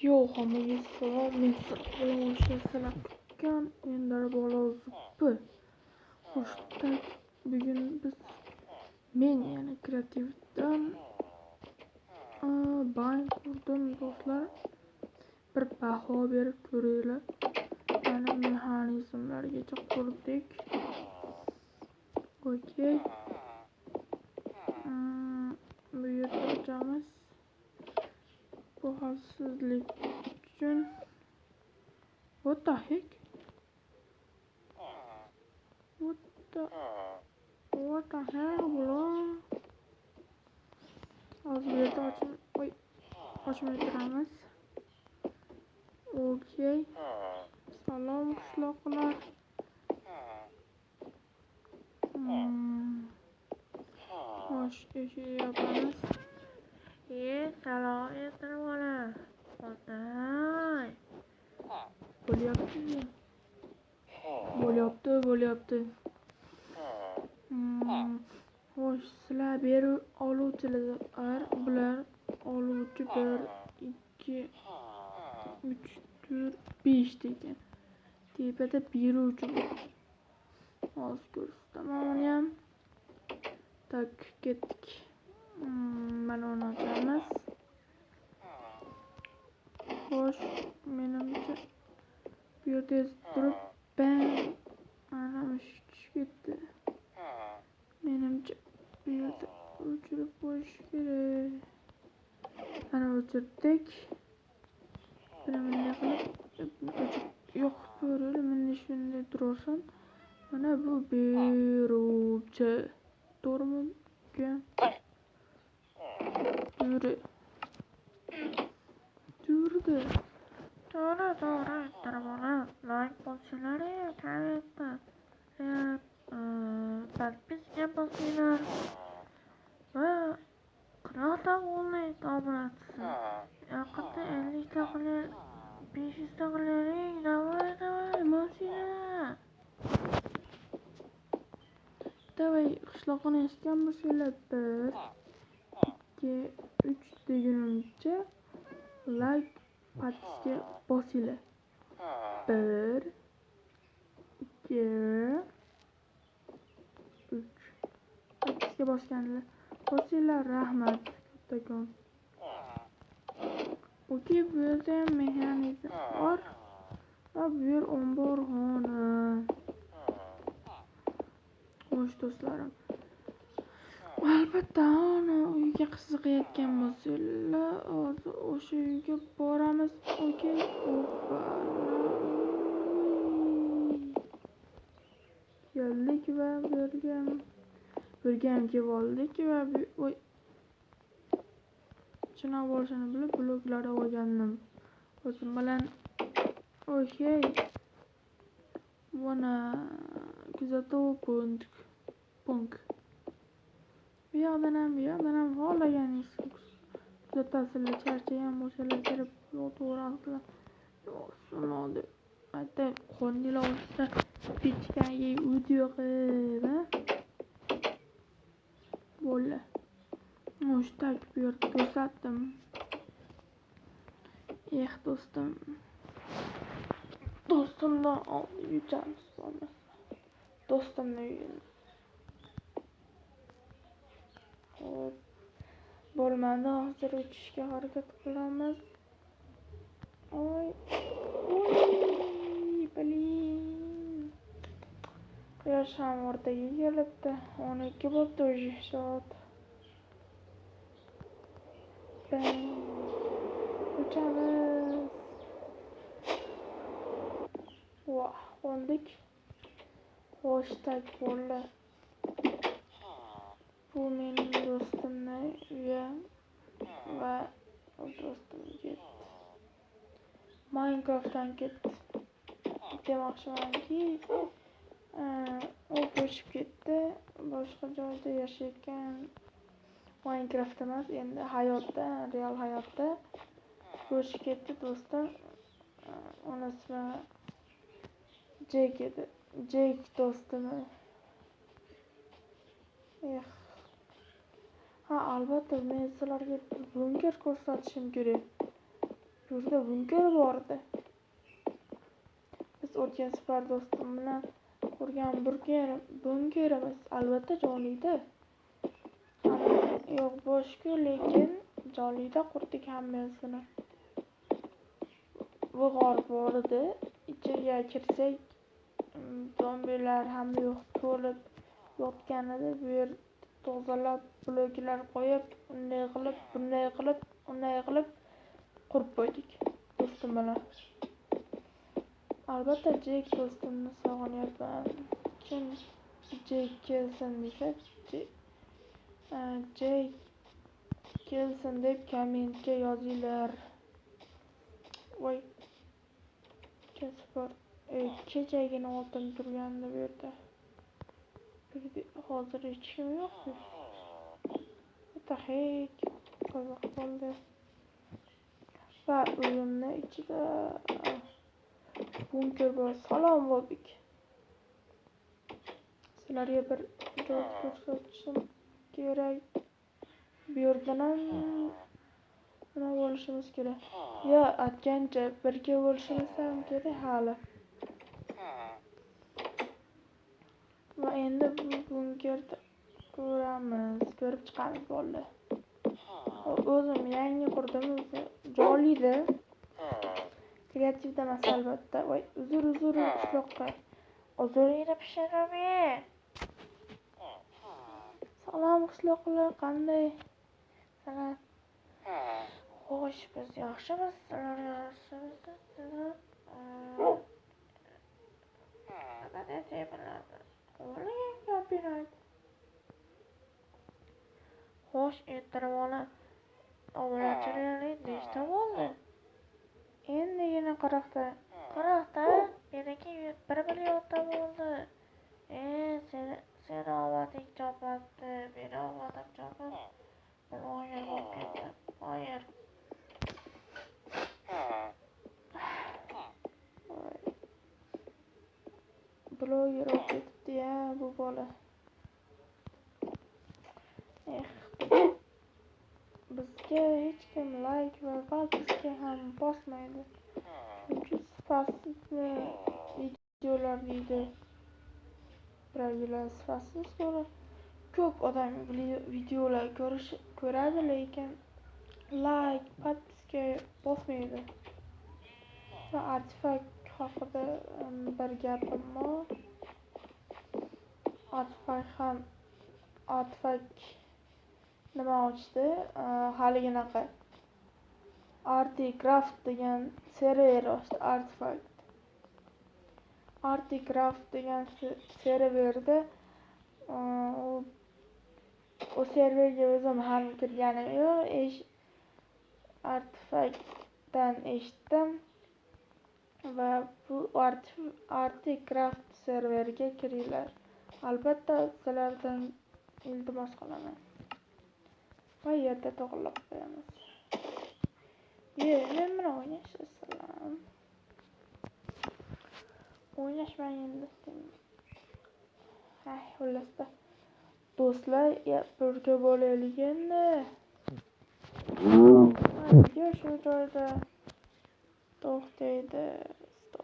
Yo, hammaga salom, men Sirg'ali sizlar ekan, endi bola zuppi. Xo'sh, bugun men yana kreativdan bank qurdim do'stlar. Bir baho berib ko'ringlar. Mana mexanizmlargacha qurdik. Okey. Bu yerda ochamiz. Bu xavfsizlik uchun. What the heck? What the hell, bro? Hozir bu yerda ochmay turamiz. Okey. Salom qishloqlar. Xo'sh, eshik yopamiz. Salom bola. Qanday? Bo'lyapti. Xo'sh, sizlar beri oluvchilar, bular oluvchi 1, 2, 3, 4, 5 degan. Tepada beruvchi bor. Hozir ko'rsataman ham. Tak, ketdik. Mana uni ochamiz. Xo'sh, menimcha bu yerda turib bang. Mana tushib ketdi. Menimcha bu yerda o'chirib qo'yish kerak. Mana o'chirdik. Bunday qilib yo'q ko'rib, men shunday turasan. Mana bu beruvchi. To'g'rimi? Turdi. To'g'ri. Tarafona like bosinglar, katta. Подписка bosinglar. Va qanota bo'lmay obunachisi. Yaqinda 50 ta qiling, 500 ta qiling. Davay, bosinglar. Davay, qishloqni eshitgan bo'lsanglar 1, 2, 3 degunimcha like подписка bosinglar. 1, 2, 3. Podpiska bosinglar, rahmat kattakon. Okey, bu yerda ham mexanizm bor. Va bu yer omborxona. Xo'sh do'stlarim. Albatta, uyga qiziqayotgan bo'lsanglar, hozir o'sha uyga boramiz. Okey. Keldik va birga kelib oldik va Chinoq bo'lishini bilib bloklarga olgandim. O'zim bilan okey. Mana kuzatuv punkt. Bu yoqdan ham xohlaganingiz kuzatasizlar. Charchagan bo'lsalar kirib to'g'ri yo'qsin. Ayta qo'ndilar olsa pechkaga video qilib, bo'ldi. Xo'sh, bu yerda ko'rsatdim. Do'stimdan olib yutamiz bo'lmasa. Do'stimni uyini. Xo'p, bo'lmadi, hozir o'tishga harakat qilamiz. Blin. Quyosh ham o'rtaga kelibdi. 12 bo'ldi уже soat. Uçamiz. Vah, qo'ndik. Xo'sh, bo'ldi. Bu mening do'stimning uyi va do'stim ketdi. Minecraftdan ketdi. Demoqchimanki, u ko'chib ketdi. Boshqa joyda yashayotgan. Minecraft emas, endi hayotda, real hayotda ko'chib ketdi do'stim. Uni ismi Jake edi. Jake do'stimi. Ha, albatta, men sizlarga bir bunker ko'rsatishim kerak. Bu yerda bunker bor edi. Biz o'tgan safar do'stim bilan ko'rgan bunkerimiz albatta joyida. Yo'q, boshqa, lekin joyida qurdik hammasini. Bu g'or bor edi. Ichiga kirsak, zombilar ham yo'q, to'lib yotgan edi. Bu yer tozalab, bloklar qo'yib, unday qilib qurib qo'ydik do'stim bilan. Albatta, Jek do'stimni sog'inyapman. Kim Jek kelsin desa, Jek kelsin deb kommentga yozinglar. Voy, Kasper, kechagina oltin turgandi bu yerda. Hozir hech kim yo'q. Tahik qiziq bo'ldi. Va uyimni ichida bunker bor. Salom bo'ldik. Sizlarga bir joy ko'rsatishim kerak. Bu yerdan ham nima bo'lishimiz kerak. Yo, aytgancha birga bo'lishimiz ham kerak hali. Va endi bu bunkerda ko'rib chiqamiz bo'ldi. O'zim yangi qurdim, joyida. Kreativda emas albatta. Voy, uzr qishloqqa. O'zingni pishiraver. Salom qishloqlar, qanday? Salom. Xo'sh, biz yaxshimiz, sizlar yaxshimisizlar? Xo'sh, ertaroqni ovorachilik nechta bo'ldi? Endigina 40 ta. 40 ta? Meniki 1 millionta bo'ldi. Seni omading chopadi, meni omadim chopadi. Loyer bo'lib ketdi. Loyer. Bloger bo'lib ketdi-ya bu bola. Bizga hech kim like va podpiska ham bosmaydi. Chunki sifatsiz videolar deydi. Birovilar sifatsiz ko'p odam videolar ko'radi, lekin like, podpiska bosmaydi. Va artefakt haqida bir gapim bor. Artefakt nima ochdi? Haliginaqa Articraft degan server ochdi. Articraft degan serverda o serverga o'zim ham kirganim yo'q. Artefaktdan eshitdim va bu Articraft serverga kiringlar. Albatta, sizlardan iltimos qilaman. Va yerda to'g'rilab qo'yamiz. Men bilan o'ynashasizlar. O'ynashmang endi. Xullasda do'stlar, birga bo'laylik endi. Video shu joyda to'xtaydi.